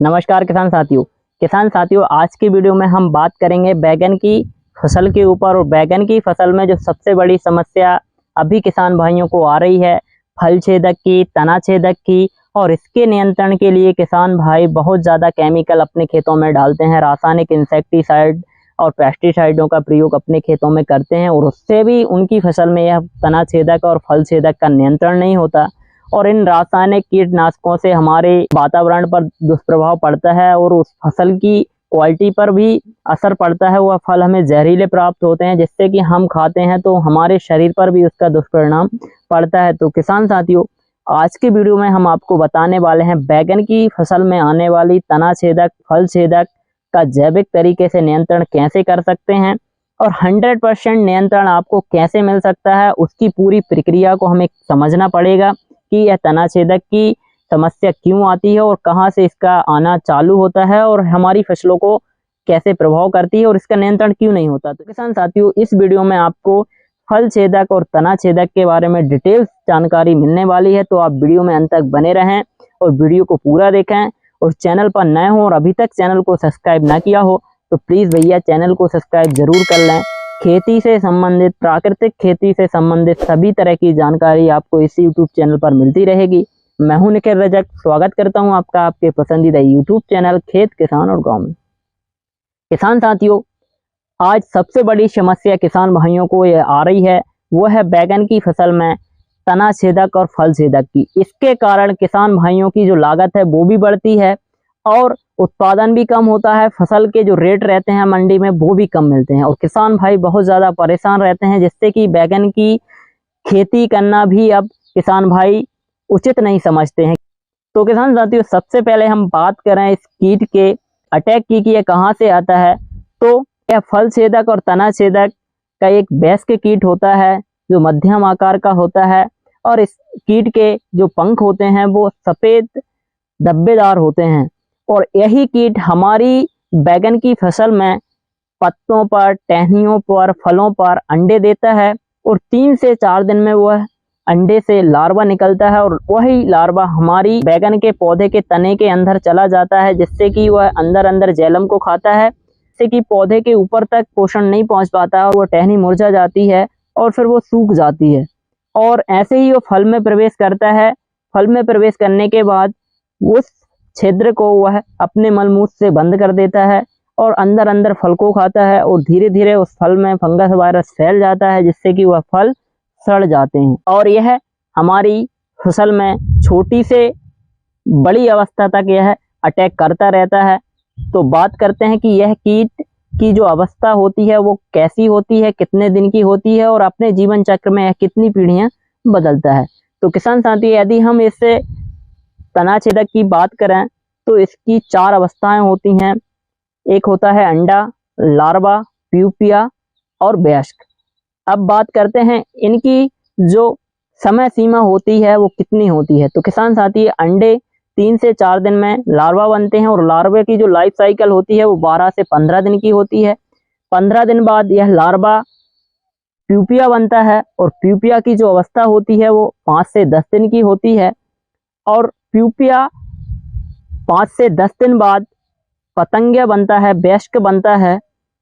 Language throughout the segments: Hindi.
नमस्कार किसान साथियों, आज की वीडियो में हम बात करेंगे बैगन की फसल के ऊपर। और बैगन की फसल में जो सबसे बड़ी समस्या अभी किसान भाइयों को आ रही है, फल छेदक की, तना छेदक की। और इसके नियंत्रण के लिए किसान भाई बहुत ज़्यादा केमिकल अपने खेतों में डालते हैं, रासायनिक इंसेक्टिसाइड और पेस्टिसाइडों का प्रयोग अपने खेतों में करते हैं, और उससे भी उनकी फसल में यह तना छेदक और फल छेदक का नियंत्रण नहीं होता। और इन रासायनिक कीटनाशकों से हमारे वातावरण पर दुष्प्रभाव पड़ता है और उस फसल की क्वालिटी पर भी असर पड़ता है। वह फल हमें जहरीले प्राप्त होते हैं, जिससे कि हम खाते हैं तो हमारे शरीर पर भी उसका दुष्परिणाम पड़ता है। तो किसान साथियों, आज के वीडियो में हम आपको बताने वाले हैं बैगन की फसल में आने वाली तना छेदक, फल छेदक का जैविक तरीके से नियंत्रण कैसे कर सकते हैं, और 100% नियंत्रण आपको कैसे मिल सकता है। उसकी पूरी प्रक्रिया को हमें समझना पड़ेगा कि यह तना छेदक की समस्या क्यों आती है और कहां से इसका आना चालू होता है, और हमारी फसलों को कैसे प्रभाव करती है, और इसका नियंत्रण क्यों नहीं होता। तो किसान साथियों, इस वीडियो में आपको फल छेदक और तना छेदक के बारे में डिटेल्स जानकारी मिलने वाली है। तो आप वीडियो में अंत तक बने रहें और वीडियो को पूरा देखें। और चैनल पर नए हो और अभी तक चैनल को सब्सक्राइब ना किया हो तो प्लीज़ भैया चैनल को सब्सक्राइब जरूर कर लें। खेती से संबंधित, प्राकृतिक खेती से संबंधित सभी तरह की जानकारी आपको इस यूट्यूब चैनल पर मिलती रहेगी। मैं हूं निखिल रजक, स्वागत करता हूं आपका आपके पसंदीदा यूट्यूब चैनल खेत, किसान और गांव में। किसान साथियों, आज सबसे बड़ी समस्या किसान भाइयों को ये आ रही है, वो है बैगन की फसल में तना छेदक और फल छेदक की। इसके कारण किसान भाइयों की जो लागत है वो भी बढ़ती है और उत्पादन भी कम होता है। फसल के जो रेट रहते हैं मंडी में वो भी कम मिलते हैं, और किसान भाई बहुत ज़्यादा परेशान रहते हैं, जिससे कि बैगन की खेती करना भी अब किसान भाई उचित नहीं समझते हैं। तो किसान साथियों, सबसे पहले हम बात करें इस कीट के अटैक की कि यह कहाँ से आता है। तो यह फल छेदक और तना छेदक का एक वयस्क कीट होता है जो मध्यम आकार का होता है, और इस कीट के जो पंख होते हैं वो सफ़ेद धब्बेदार होते हैं। और यही कीट हमारी बैगन की फसल में पत्तों पर, टहनियों पर, फलों पर अंडे देता है, और 3 से 4 दिन में वह अंडे से लार्वा निकलता है, और वही लार्वा हमारी बैगन के पौधे के तने के अंदर चला जाता है, जिससे कि वह अंदर अंदर जैलम को खाता है, जिससे कि पौधे के ऊपर तक पोषण नहीं पहुंच पाता और वह टहनी मुरझा जाती है और फिर वो सूख जाती है। और ऐसे ही वो फल में प्रवेश करता है। फल में प्रवेश करने के बाद उस छिद्र को वह अपने मलमूत्र से बंद कर देता है और अंदर अंदर फल को खाता है, और धीरे धीरे उस फल में फंगस वायरस फैल जाता है, जिससे कि वह फल सड़ जाते हैं। और यह हमारी फसल में छोटी से बड़ी अवस्था तक यह अटैक करता रहता है। तो बात करते हैं कि यह कीट की जो अवस्था होती है वो कैसी होती है, कितने दिन की होती है, और अपने जीवन चक्र में यह कितनी पीढ़ियां बदलता है। तो किसान साथी, यदि हम इससे तना छेदक की बात करें तो इसकी 4 अवस्थाएं होती हैं। एक होता है अंडा, लार्वा, प्यूपिया और वयस्क। अब बात करते हैं इनकी जो समय सीमा होती है वो कितनी होती है। तो किसान साथी, अंडे 3 से 4 दिन में लार्वा बनते हैं, और लार्वे की जो लाइफ साइकिल होती है वो 12 से 15 दिन की होती है। 15 दिन बाद यह लार्वा प्यूपिया बनता है, और प्यूपिया की जो अवस्था होती है वो 5 से 10 दिन की होती है। और प्यूपिया 5 से 10 दिन बाद पतंगिया बनता है, वयस्क बनता है,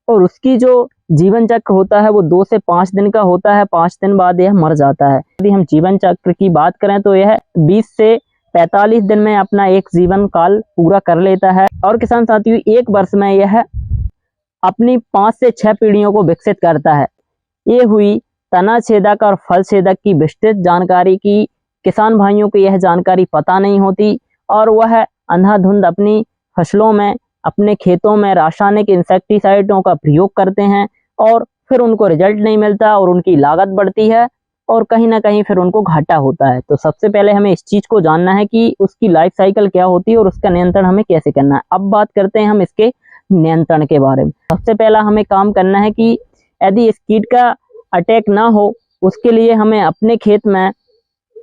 और उसकी जो जीवन चक्र होता है वो 2 से 5 दिन का होता है। 5 दिन बाद यह मर जाता है। यदि हम जीवन चक्र की बात करें तो यह 20 से 45 दिन में अपना एक जीवन काल पूरा कर लेता है। और किसान साथियों, 1 वर्ष में यह अपनी 5 से 6 पीढ़ियों को विकसित करता है। ये हुई तना छेदक और फल छेदक की विस्तृत जानकारी की। किसान भाइयों को यह जानकारी पता नहीं होती, और वह अंधाधुंध अपनी फसलों में, अपने खेतों में रासायनिक इंसेक्टिसाइडों का प्रयोग करते हैं, और फिर उनको रिजल्ट नहीं मिलता और उनकी लागत बढ़ती है, और कहीं ना कहीं फिर उनको घाटा होता है। तो सबसे पहले हमें इस चीज़ को जानना है कि उसकी लाइफ साइकिल क्या होती है और उसका नियंत्रण हमें कैसे करना है। अब बात करते हैं हम इसके नियंत्रण के बारे में। सबसे पहला हमें काम करना है कि यदि इस कीट का अटैक ना हो, उसके लिए हमें अपने खेत में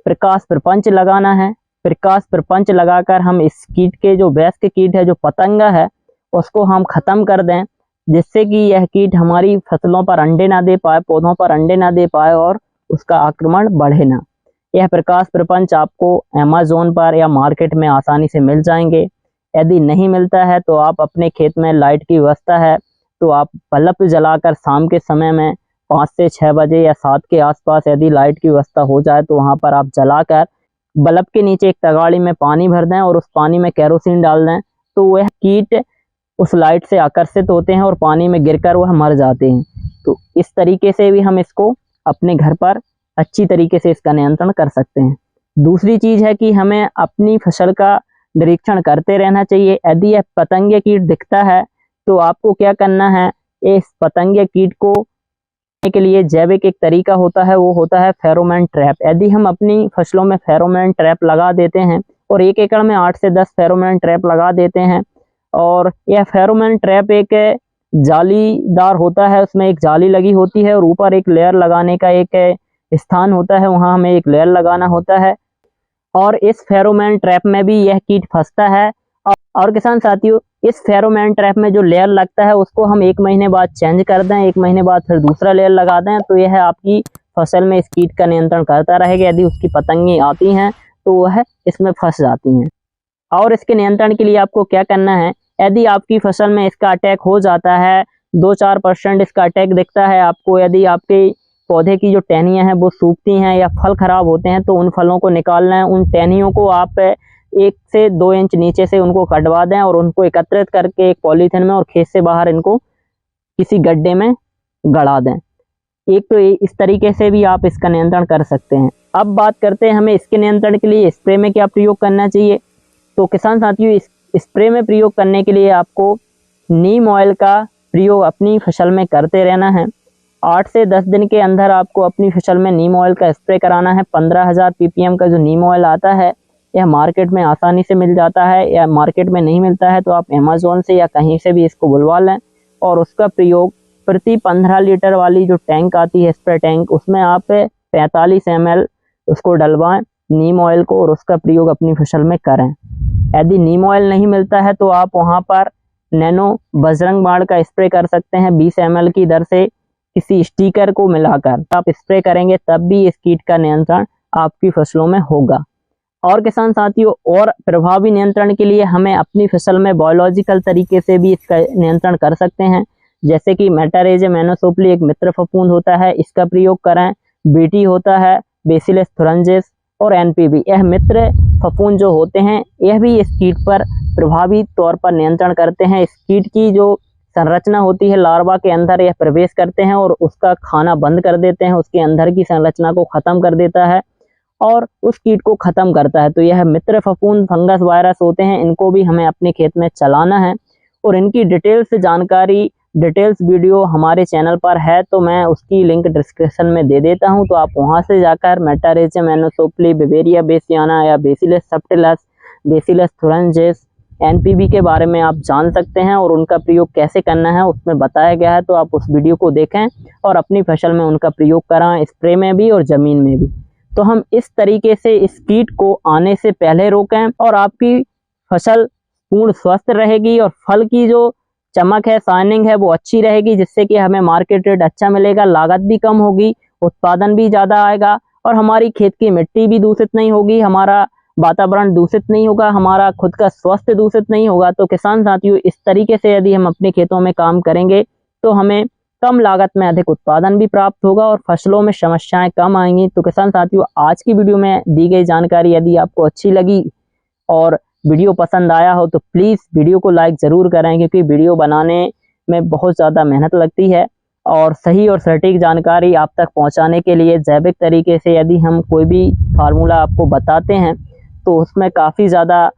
प्रकाश प्रपंच लगाना है। प्रकाश प्रपंच लगाकर हम इस कीट के जो वयस्क कीट है, जो पतंगा है, उसको हम खत्म कर दें, जिससे कि यह कीट हमारी फसलों पर अंडे ना दे पाए, पौधों पर अंडे ना दे पाए, और उसका आक्रमण बढ़े ना। यह प्रकाश प्रपंच आपको अमेज़न पर या मार्केट में आसानी से मिल जाएंगे। यदि नहीं मिलता है तो आप अपने खेत में लाइट की व्यवस्था है तो आप बल्ब जलाकर शाम के समय में 5 से 6 बजे या 7 के आसपास यदि लाइट की व्यवस्था हो जाए तो वहाँ पर आप जलाकर बल्ब के नीचे एक तगाड़ी में पानी भर दें और उस पानी में केरोसिन डाल दें, तो वह कीट उस लाइट से आकर्षित होते हैं और पानी में गिरकर वह मर जाते हैं। तो इस तरीके से भी हम इसको अपने घर पर अच्छी तरीके से इसका नियंत्रण कर सकते हैं। दूसरी चीज़ है कि हमें अपनी फसल का निरीक्षण करते रहना चाहिए। यदि यह पतंगे कीट दिखता है तो आपको क्या करना है, इस पतंगे कीट को के लिए जैविक एक तरीका होता है, वो होता है फेरोमोन ट्रैप। यदि हम अपनी फसलों में फेरोमोन ट्रैप लगा देते हैं और 1 एकड़ में 8 से 10 फेरोमोन ट्रैप लगा देते हैं, और यह फेरोमोन ट्रैप एक जालीदार होता है, उसमें एक जाली लगी होती है और ऊपर एक लेयर लगाने का एक स्थान होता है, वहाँ हमें एक लेयर लगाना होता है और इस फेरोमोन ट्रैप में भी यह कीट फंसता है। और किसान साथियों, इस फेरोमोन ट्रैप में जो लेयर लगता है उसको हम 1 महीने बाद चेंज कर दें, 1 महीने बाद फिर दूसरा लेयर लगा दें, तो यह आपकी फसल में इस कीट का नियंत्रण करता रहेगा। यदि उसकी पतंगे आती हैं तो वह इसमें फंस जाती हैं। और इसके नियंत्रण के लिए आपको क्या करना है, यदि आपकी फसल में इसका अटैक हो जाता है, 2-4% इसका अटैक दिखता है आपको, यदि आपके पौधे की जो टहनियाँ हैं वो सूखती हैं या फल खराब होते हैं, तो उन फलों को निकालना है। उन टहनियों को आप 1 से 2 इंच नीचे से उनको कटवा दें और उनको एकत्रित करके एक पॉलीथिन में और खेत से बाहर इनको किसी गड्ढे में गड़ा दें। एक तो इस तरीके से भी आप इसका नियंत्रण कर सकते हैं। अब बात करते हैं हमें इसके नियंत्रण के लिए स्प्रे में क्या प्रयोग करना चाहिए। तो किसान साथियों, इस स्प्रे में प्रयोग करने के लिए आपको नीम ऑयल का प्रयोग अपनी फसल में करते रहना है। 8 से 10 दिन के अंदर आपको अपनी फसल में नीम ऑयल का स्प्रे कराना है। 15,000 ppm का जो नीम ऑयल आता है यह मार्केट में आसानी से मिल जाता है, या मार्केट में नहीं मिलता है तो आप अमेज़न से या कहीं से भी इसको बुलवा लें और उसका प्रयोग प्रति 15 लीटर वाली जो टैंक आती है स्प्रे टैंक, उसमें आप 45 ml उसको डलवाएं नीम ऑयल को और उसका प्रयोग अपनी फसल में करें। यदि नीम ऑयल नहीं मिलता है तो आप वहाँ पर नैनो बजरंग बाण का स्प्रे कर सकते हैं। 20 ml की दर से किसी स्टिकर को मिलाकर आप स्प्रे करेंगे तब भी इस कीट का नियंत्रण आपकी फसलों में होगा। और किसान साथियों, और प्रभावी नियंत्रण के लिए हमें अपनी फसल में बायोलॉजिकल तरीके से भी इसका नियंत्रण कर सकते हैं, जैसे कि मेटाराइज़म एनोसोप्ली एक मित्र फफूंद होता है, इसका प्रयोग करें। बीटी होता है, बेसिलस थुरंजिस और एनपीवी, यह मित्र फफूंद जो होते हैं यह भी इस कीट पर प्रभावी तौर पर नियंत्रण करते हैं। इस कीट की जो संरचना होती है लार्वा के अंदर यह प्रवेश करते हैं और उसका खाना बंद कर देते हैं, उसके अंदर की संरचना को खत्म कर देता है और उस कीट को खत्म करता है। तो यह मित्र फफूंद फंगस वायरस होते हैं, इनको भी हमें अपने खेत में चलाना है और इनकी डिटेल्स जानकारी, डिटेल्स वीडियो हमारे चैनल पर है, तो मैं उसकी लिंक डिस्क्रिप्शन में दे देता हूं, तो आप वहां से जाकर मेटाराइज़म एनोसोप्ली, बेवेरिया बेसियाना या बेसिलस सब्टिलस, बेसिलस थुरंजिस, एनपीवी के बारे में आप जान सकते हैं और उनका प्रयोग कैसे करना है उसमें बताया गया है। तो आप उस वीडियो को देखें और अपनी फसल में उनका प्रयोग कराएं, स्प्रे में भी और ज़मीन में भी। तो हम इस तरीके से इस कीट को आने से पहले रोकें और आपकी फसल पूर्ण स्वस्थ रहेगी और फल की जो चमक है, शाइनिंग है, वो अच्छी रहेगी, जिससे कि हमें मार्केट रेट अच्छा मिलेगा, लागत भी कम होगी, उत्पादन भी ज़्यादा आएगा और हमारी खेत की मिट्टी भी दूषित नहीं होगी, हमारा वातावरण दूषित नहीं होगा, हमारा खुद का स्वास्थ्य दूषित नहीं होगा। तो किसान साथियों, इस तरीके से यदि हम अपने खेतों में काम करेंगे तो हमें कम लागत में अधिक उत्पादन भी प्राप्त होगा और फसलों में समस्याएं कम आएंगी। तो किसान साथियों, आज की वीडियो में दी गई जानकारी यदि आपको अच्छी लगी और वीडियो पसंद आया हो तो प्लीज़ वीडियो को लाइक ज़रूर करें, क्योंकि वीडियो बनाने में बहुत ज़्यादा मेहनत लगती है और सही और सटीक जानकारी आप तक पहुंचाने के लिए जैविक तरीके से यदि हम कोई भी फार्मूला आपको बताते हैं तो उसमें काफ़ी ज़्यादा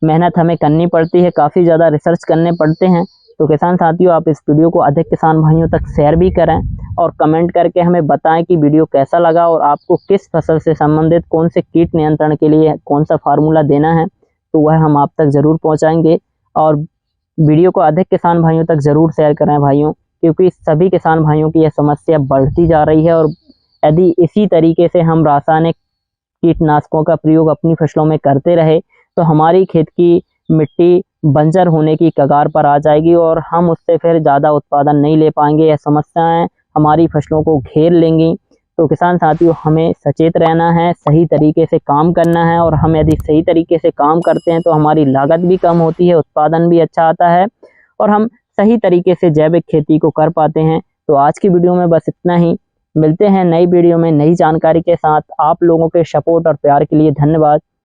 मेहनत हमें करनी पड़ती है, काफ़ी ज़्यादा रिसर्च करने पड़ते हैं। तो किसान साथियों, आप इस वीडियो को अधिक किसान भाइयों तक शेयर भी करें और कमेंट करके हमें बताएं कि वीडियो कैसा लगा और आपको किस फसल से संबंधित कौन से कीट नियंत्रण के लिए कौन सा फार्मूला देना है, तो वह हम आप तक ज़रूर पहुंचाएंगे। और वीडियो को अधिक किसान भाइयों तक ज़रूर शेयर करें भाइयों, क्योंकि सभी किसान भाइयों की यह समस्या बढ़ती जा रही है और यदि इसी तरीके से हम रासायनिक कीटनाशकों का प्रयोग अपनी फसलों में करते रहे तो हमारी खेत की मिट्टी बंजर होने की कगार पर आ जाएगी और हम उससे फिर ज़्यादा उत्पादन नहीं ले पाएंगे। यह समस्याएं हमारी फसलों को घेर लेंगी। तो किसान साथियों हमें सचेत रहना है, सही तरीके से काम करना है, और हम यदि सही तरीके से काम करते हैं तो हमारी लागत भी कम होती है, उत्पादन भी अच्छा आता है और हम सही तरीके से जैविक खेती को कर पाते हैं। तो आज की वीडियो में बस इतना ही। मिलते हैं नई वीडियो में नई जानकारी के साथ। आप लोगों के सपोर्ट और प्यार के लिए धन्यवाद।